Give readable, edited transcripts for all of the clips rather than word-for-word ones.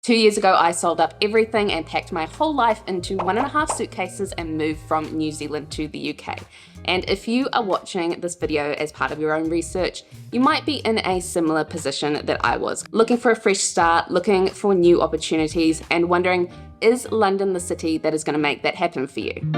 2 years ago, I sold up everything and packed my whole life into 1.5 suitcases and moved from New Zealand to the UK. And if you are watching this video as part of your own research, you might be in a similar position that I was, looking for a fresh start, looking for new opportunities, and wondering, is London the city that is going to make that happen for you?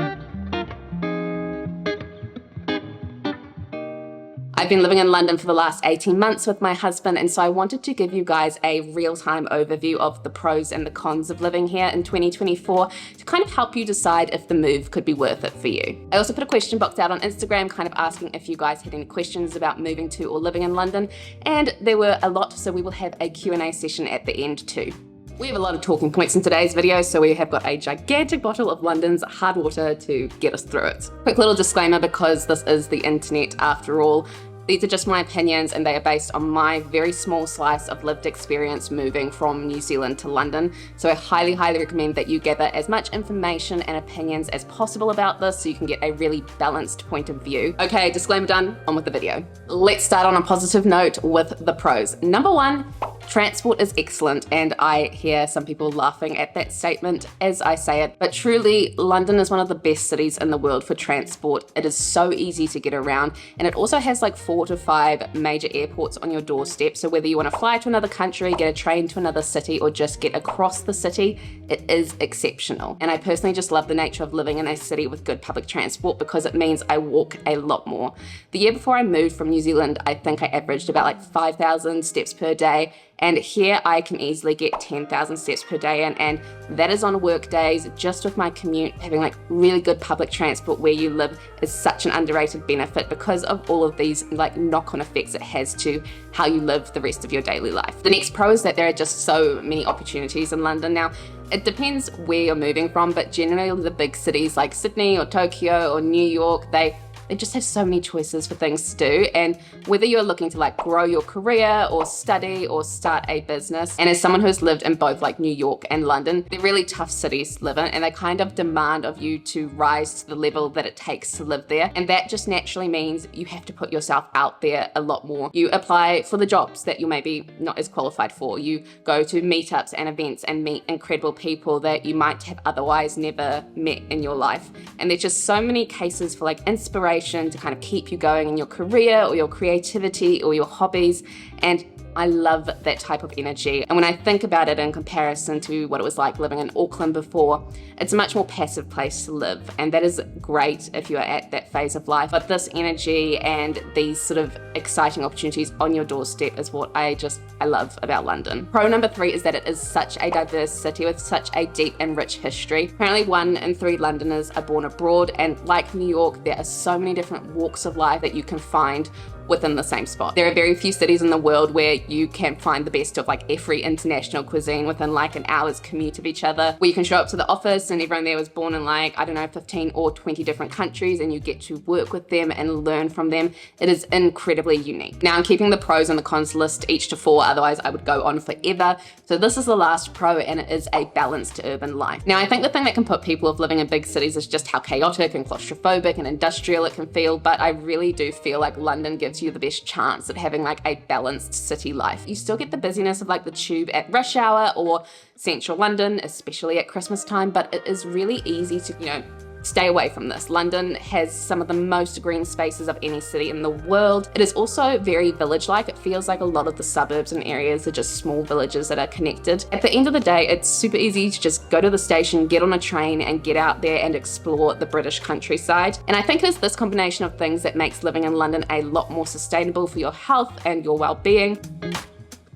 I've been living in London for the last 18 months with my husband, and so I wanted to give you guys a real-time overview of the pros and the cons of living here in 2024 to kind of help you decide if the move could be worth it for you. I also put a question box out on Instagram kind of asking if you guys had any questions about moving to or living in London, and there were a lot, so we will have a Q&A session at the end too. We have a lot of talking points in today's video, so we have got a gigantic bottle of London's hard water to get us through it. Quick little disclaimer, because this is the internet after all, these are just my opinions and they are based on my very small slice of lived experience moving from New Zealand to London. So I highly, highly recommend that you gather as much information and opinions as possible about this so you can get a really balanced point of view. Okay, disclaimer done, on with the video. Let's start on a positive note with the pros. Number one, transport is excellent, and I hear some people laughing at that statement as I say it, but truly, London is one of the best cities in the world for transport. It is so easy to get around, and it also has like 4 to 5 major airports on your doorstep, so whether you want to fly to another country, get a train to another city, or just get across the city, it is exceptional. And I personally just love the nature of living in a city with good public transport because it means I walk a lot more. The year before I moved from New Zealand, I think I averaged about like 5,000 steps per day. And here I can easily get 10,000 steps per day in, and that is on work days. Just with my commute, having like really good public transport where you live is such an underrated benefit because of all of these like knock-on effects it has to how you live the rest of your daily life. The next pro is that there are just so many opportunities in London now. It depends where you're moving from, but generally the big cities like Sydney or Tokyo or New York, they just have so many choices for things to do. And whether you're looking to like grow your career or study or start a business, and as someone who's lived in both like New York and London, they're really tough cities to live in, and they kind of demand of you to rise to the level that it takes to live there. And that just naturally means you have to put yourself out there a lot more. You apply for the jobs that you may be not as qualified for. You go to meetups and events and meet incredible people that you might have otherwise never met in your life. And there's just so many cases for like inspiration to kind of keep you going in your career or your creativity or your hobbies, and I love that type of energy. And when I think about it in comparison to what it was like living in Auckland before, it's a much more passive place to live, and that is great if you are at that phase of life. But this energy and these sort of exciting opportunities on your doorstep is what I love about London. Pro number 3 is that it is such a diverse city with such a deep and rich history. Apparently 1 in 3 Londoners are born abroad, and like New York, there are so many different walks of life that you can find within the same spot. There are very few cities in the world where you can find the best of like every international cuisine within like an hour's commute of each other, where you can show up to the office and everyone there was born in like, I don't know, 15 or 20 different countries, and you get to work with them and learn from them. It is incredibly unique. Now I'm keeping the pros and the cons list each to 4, otherwise I would go on forever. So this is the last pro, and it is a balanced urban life. Now I think the thing that can put people off living in big cities is just how chaotic and claustrophobic and industrial it can feel, but I really do feel like London gives you the best chance at having like a balanced city life. You still get the busyness of like the tube at rush hour or central London, especially at Christmas time, but it is really easy to, stay away from this. London has some of the most green spaces of any city in the world. It is also very village-like. It feels like a lot of the suburbs and areas are just small villages that are connected. At the end of the day, it's super easy to just go to the station, get on a train, and get out there and explore the British countryside. And I think it's this combination of things that makes living in London a lot more sustainable for your health and your well-being.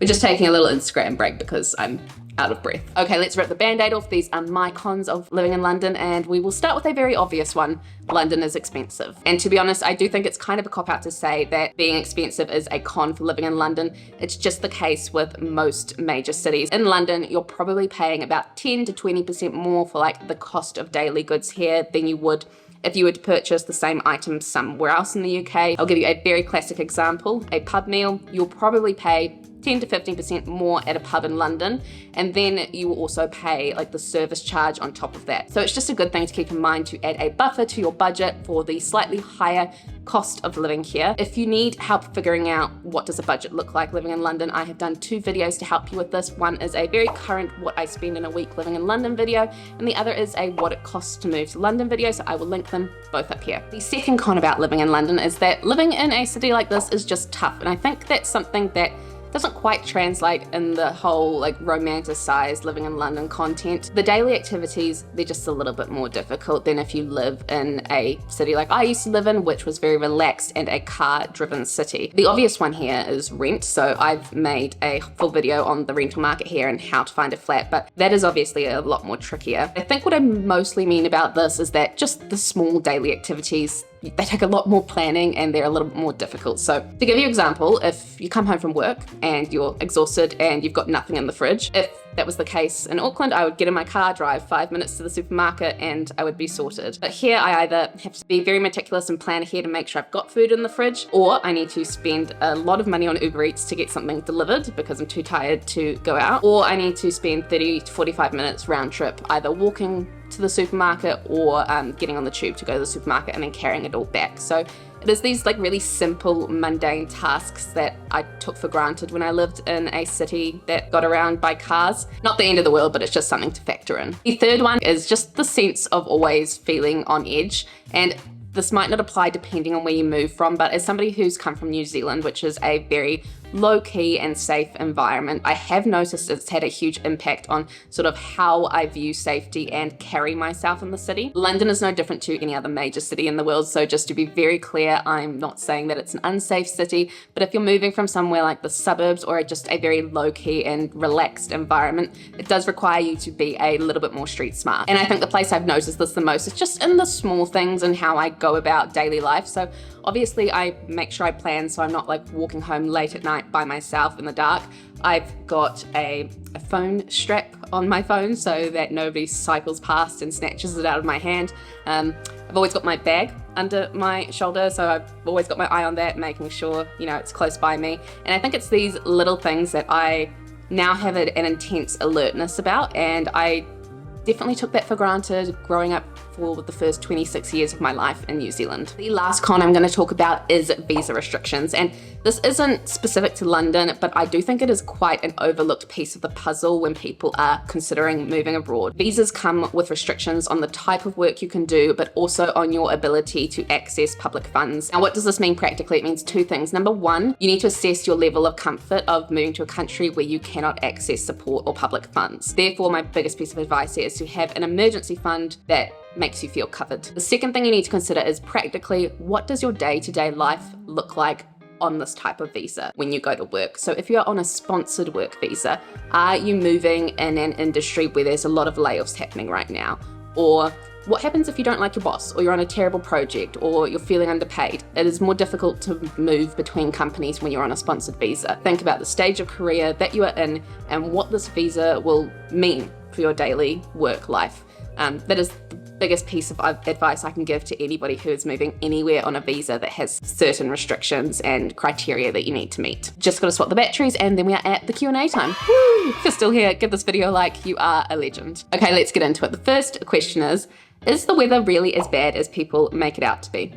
We're just taking a little Instagram break because I'm out of breath. Okay, let's rip the band-aid off. These are my cons of living in London, and we will start with a very obvious one. London is expensive. And to be honest, I do think it's kind of a cop-out to say that being expensive is a con for living in London. It's just the case with most major cities. In London, you're probably paying about 10 to 20% more for like the cost of daily goods here than you would if you were to purchase the same items somewhere else in the UK. I'll give you a very classic example. A pub meal, you'll probably pay 10 to 15% more at a pub in London, and then you will also pay like the service charge on top of that. So it's just a good thing to keep in mind to add a buffer to your budget for the slightly higher cost of living here. If you need help figuring out what does a budget look like living in London, I have done 2 videos to help you with this. One is a very current what I spend in a week living in London video, and the other is a what it costs to move to London video, so I will link them both up here. The second con about living in London is that living in a city like this is just tough, and I think that's something that doesn't quite translate in the whole like romanticized living in London content. The daily activities, they're just a little bit more difficult than if you live in a city like I used to live in, which was very relaxed and a car-driven city. The obvious one here is rent, so I've made a full video on the rental market here and how to find a flat, but that is obviously a lot more trickier. I think what I mostly mean about this is that just the small daily activities, they take a lot more planning and they're a little bit more difficult. So to give you an example, if you come home from work and you're exhausted and you've got nothing in the fridge, if that was the case in Auckland, I would get in my car, drive 5 minutes to the supermarket, and I would be sorted. But here I either have to be very meticulous and plan ahead and make sure I've got food in the fridge, or I need to spend a lot of money on Uber Eats to get something delivered because I'm too tired to go out, or I need to spend 30 to 45 minutes round trip either walking to the supermarket or getting on the tube to go to the supermarket and then carrying it all back. So there's these like really simple mundane tasks that I took for granted when I lived in a city that got around by cars. Not the end of the world, but it's just something to factor in. The third one is just the sense of always feeling on edge, and this might not apply depending on where you move from, but as somebody who's come from New Zealand, which is a very low-key and safe environment, I have noticed it's had a huge impact on sort of how I view safety and carry myself in the city. London is no different to any other major city in the world, so just to be very clear, I'm not saying that it's an unsafe city, but if you're moving from somewhere like the suburbs or just a very low-key and relaxed environment, it does require you to be a little bit more street smart. And I think the place I've noticed this the most is just in the small things and how I go about daily life. So obviously I make sure I plan so I'm not like walking home late at night by myself in the dark. I've got a phone strap on my phone so that nobody cycles past and snatches it out of my hand. I've always got my bag under my shoulder, so I've always got my eye on that, making sure, you know, it's close by me. And I think it's these little things that I now have an intense alertness about, and I definitely took that for granted growing up for the first 26 years of my life in New Zealand. The last con I'm going to talk about is visa restrictions, and this isn't specific to London, but I do think it is quite an overlooked piece of the puzzle when people are considering moving abroad. Visas come with restrictions on the type of work you can do, but also on your ability to access public funds. Now, what does this mean practically? It means 2 things. Number 1, you need to assess your level of comfort of moving to a country where you cannot access support or public funds. Therefore, my biggest piece of advice here is to have an emergency fund that makes you feel covered. The second thing you need to consider is practically what does your day-to-day life look like on this type of visa when you go to work. So if you're on a sponsored work visa, are you moving in an industry where there's a lot of layoffs happening right now? Or what happens if you don't like your boss, or you're on a terrible project, or you're feeling underpaid? It is more difficult to move between companies when you're on a sponsored visa. Think about the stage of career that you are in and what this visa will mean for your daily work life. That is the biggest piece of advice I can give to anybody who is moving anywhere on a visa that has certain restrictions and criteria that you need to meet. Just gotta swap the batteries and then we are at the Q&A time. Woo! If you're still here, give this video a like, you are a legend. Okay, let's get into it. The first question is the weather really as bad as people make it out to be?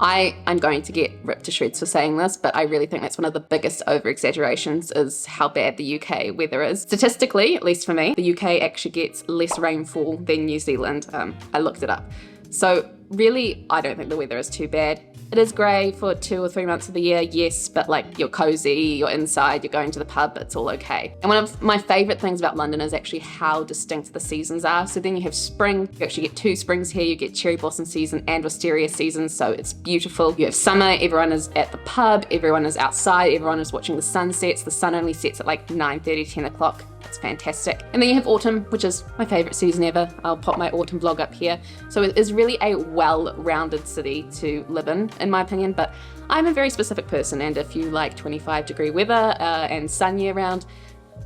I'm going to get ripped to shreds for saying this, but I really think that's one of the biggest over-exaggerations is how bad the UK weather is. Statistically, at least for me, the UK actually gets less rainfall than New Zealand. I looked it up. So really, I don't think the weather is too bad. It is grey for 2 or 3 months of the year, yes, but like you're cozy, you're inside, you're going to the pub, it's all okay. And one of my favourite things about London is actually how distinct the seasons are. So then you have spring, you actually get 2 springs here, you get cherry blossom season and wisteria season, so it's beautiful. You have summer, everyone is at the pub, everyone is outside, everyone is watching the sunsets. The sun only sets at like 9:30, 10 o'clock. It's fantastic. And then you have autumn, which is my favourite season ever. I'll pop my autumn vlog up here. So it is really a well-rounded city to live in my opinion, but I'm a very specific person, and if you like 25-degree weather and sun year round,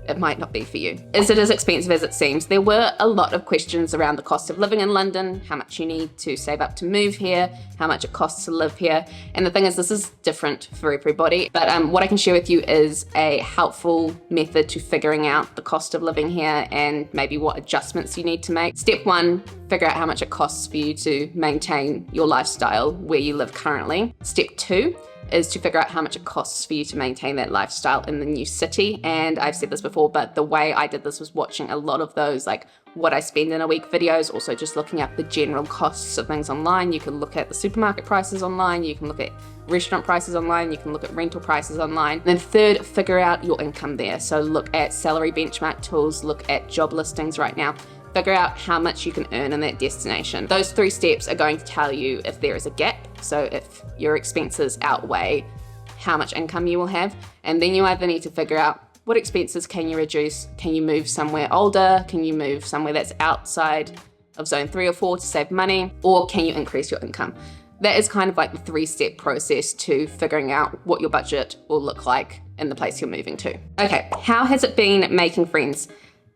it might not be for you. Is it as expensive as it seems? There were a lot of questions around the cost of living in London, how much you need to save up to move here, how much it costs to live here. And the thing is, this is different for everybody. But what I can share with you is a helpful method to figuring out the cost of living here and maybe what adjustments you need to make. Step one, figure out how much it costs for you to maintain your lifestyle where you live currently. Step two is to figure out how much it costs for you to maintain that lifestyle in the new city. And I've said this before, but the way I did this was watching a lot of those like what I spend in a week videos, also just looking up the general costs of things online. You can look at the supermarket prices online, you can look at restaurant prices online, you can look at rental prices online. And then third, figure out your income there. So look at salary benchmark tools, look at job listings right now. Figure out how much you can earn in that destination. Those 3 steps are going to tell you if there is a gap. So if your expenses outweigh how much income you will have. And then you either need to figure out what expenses can you reduce? Can you move somewhere older? Can you move somewhere that's outside of zone 3 or 4 to save money? Or can you increase your income? That is kind of like the 3-step process to figuring out what your budget will look like in the place you're moving to. Okay, how has it been making friends?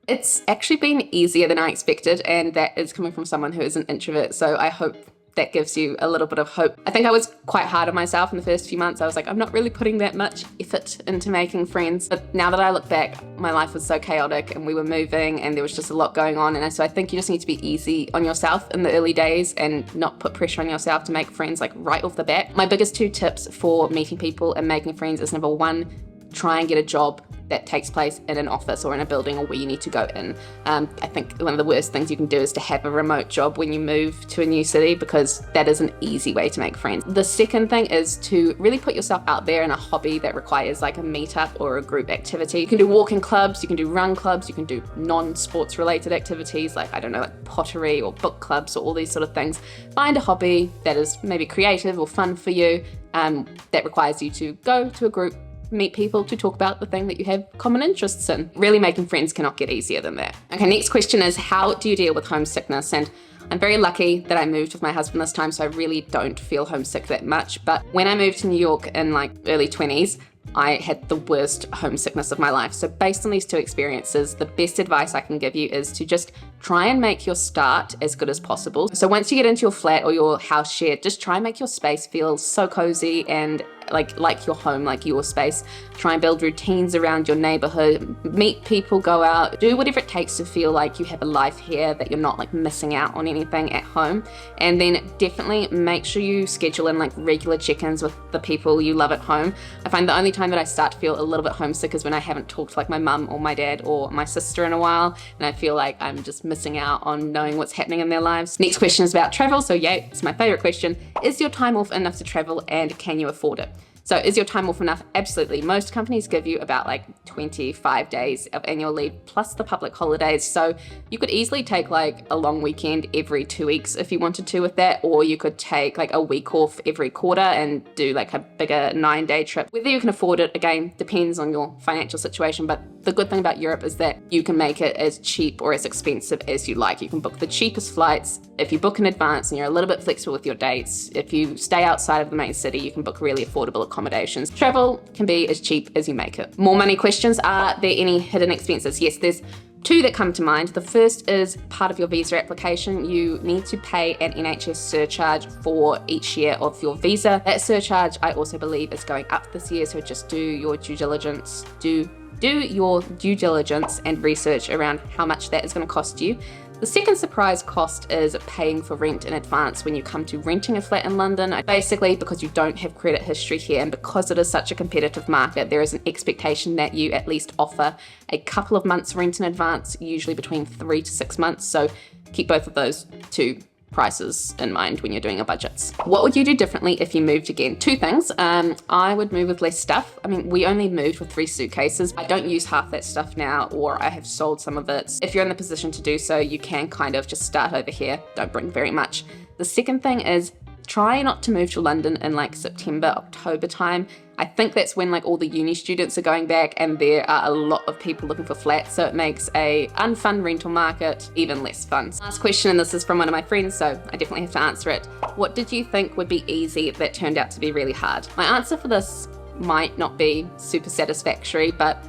It's actually been easier than I expected, and that is coming from someone who is an introvert, so I hope that gives you a little bit of hope. I think I was quite hard on myself in the first few months. I was like, I'm not really putting that much effort into making friends. But now that I look back, my life was so chaotic and we were moving and there was just a lot going on. And so I think you just need to be easy on yourself in the early days and not put pressure on yourself to make friends like right off the bat. My biggest 2 tips for meeting people and making friends is number 1, try and get a job that takes place in an office or in a building or where you need to go in. I think one of the worst things you can do is to have a remote job when you move to a new city, because that is an easy way to make friends. The second thing is to really put yourself out there in a hobby that requires like a meetup or a group activity. You can do walking clubs, you can do run clubs, you can do non-sports related activities like, I don't know, like pottery or book clubs or all these sort of things. Find a hobby that is maybe creative or fun for you, that requires you to go to a group, meet people to talk about the thing that you have common interests in. Really making friends cannot get easier than that. Okay, next question is, how do you deal with homesickness? And I'm very lucky that I moved with my husband this time, so I really don't feel homesick that much. But when I moved to New York in like early 20s, I had the worst homesickness of my life. So based on these 2 experiences, the best advice I can give you is to just try and make your start as good as possible. So once you get into your flat or your house share, just try and make your space feel so cozy and like your home, like your space. Try and build routines around your neighborhood, meet people, go out, do whatever it takes to feel like you have a life here, that you're not like missing out on anything at home. And then definitely make sure you schedule in like regular check-ins with the people you love at home. I find the only time that I start to feel a little bit homesick is when I haven't talked to like my mum or my dad or my sister in a while, and I feel like I'm just missing out on knowing what's happening in their lives. Next question is about travel. So yay, it's my favorite question. Is your time off enough to travel, and can you afford it? So is your time off enough? Absolutely. Most companies give you about like 25 days of annual leave plus the public holidays. So you could easily take like a long weekend every 2 weeks if you wanted to with that, or you could take like a week off every quarter and do like a bigger 9-day trip. Whether you can afford it, again, depends on your financial situation. But the good thing about Europe is that you can make it as cheap or as expensive as you like. You can book the cheapest flights. If you book in advance and you're a little bit flexible with your dates, if you stay outside of the main city, you can book really affordable accommodations. Travel can be as cheap as you make it. More money questions. Are there any hidden expenses? Yes, there's 2 that come to mind. The first is part of your visa application. You need to pay an NHS surcharge for each year of your visa. That surcharge, I also believe, is going up this year, so just do your due diligence. Do your due diligence and research around how much that is going to cost you. The second surprise cost is paying for rent in advance when you come to renting a flat in London. Basically, because you don't have credit history here and because it is such a competitive market, there is an expectation that you at least offer a couple of months rent in advance, usually between 3 to 6 months. So keep both of those 2 prices in mind when you're doing your budgets. What would you do differently if you moved again? 2 things. I would move with less stuff. I mean, we only moved with 3 suitcases. I don't use half that stuff now, or I have sold some of it. If you're in the position to do so, you can kind of just start over here. Don't bring very much. The second thing is try not to move to London in like September, October time. I think that's when like all the uni students are going back and there are a lot of people looking for flats, so it makes a unfun rental market even less fun. Last question, and this is from one of my friends, so I definitely have to answer it. What did you think would be easy that turned out to be really hard? My answer for this might not be super satisfactory, but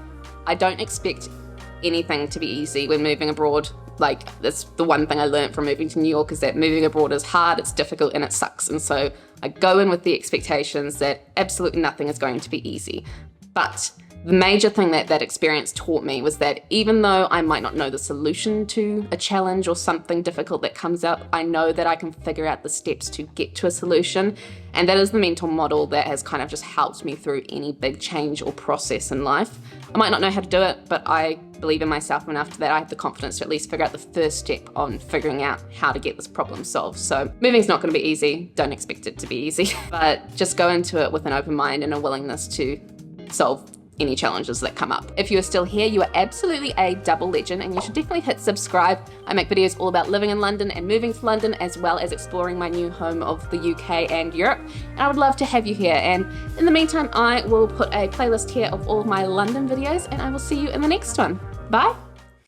I don't expect anything to be easy when moving abroad. Like, that's the one thing I learned from moving to New York, is that moving abroad is hard, it's difficult, and it sucks. And so I go in with the expectations that absolutely nothing is going to be easy. But the major thing that that experience taught me was that even though I might not know the solution to a challenge or something difficult that comes up, I know that I can figure out the steps to get to a solution. And that is the mental model that has kind of just helped me through any big change or process in life. I might not know how to do it, but I believe in myself enough that I have the confidence to at least figure out the first step on figuring out how to get this problem solved. So moving's not going to be easy. Don't expect it to be easy, but just go into it with an open mind and a willingness to solve any challenges that come up. If you are still here, you are absolutely a double legend, and you should definitely hit subscribe. I make videos all about living in London and moving to London, as well as exploring my new home of the UK and Europe. And I would love to have you here. And in the meantime, I will put a playlist here of all of my London videos, and I will see you in the next one. Bye.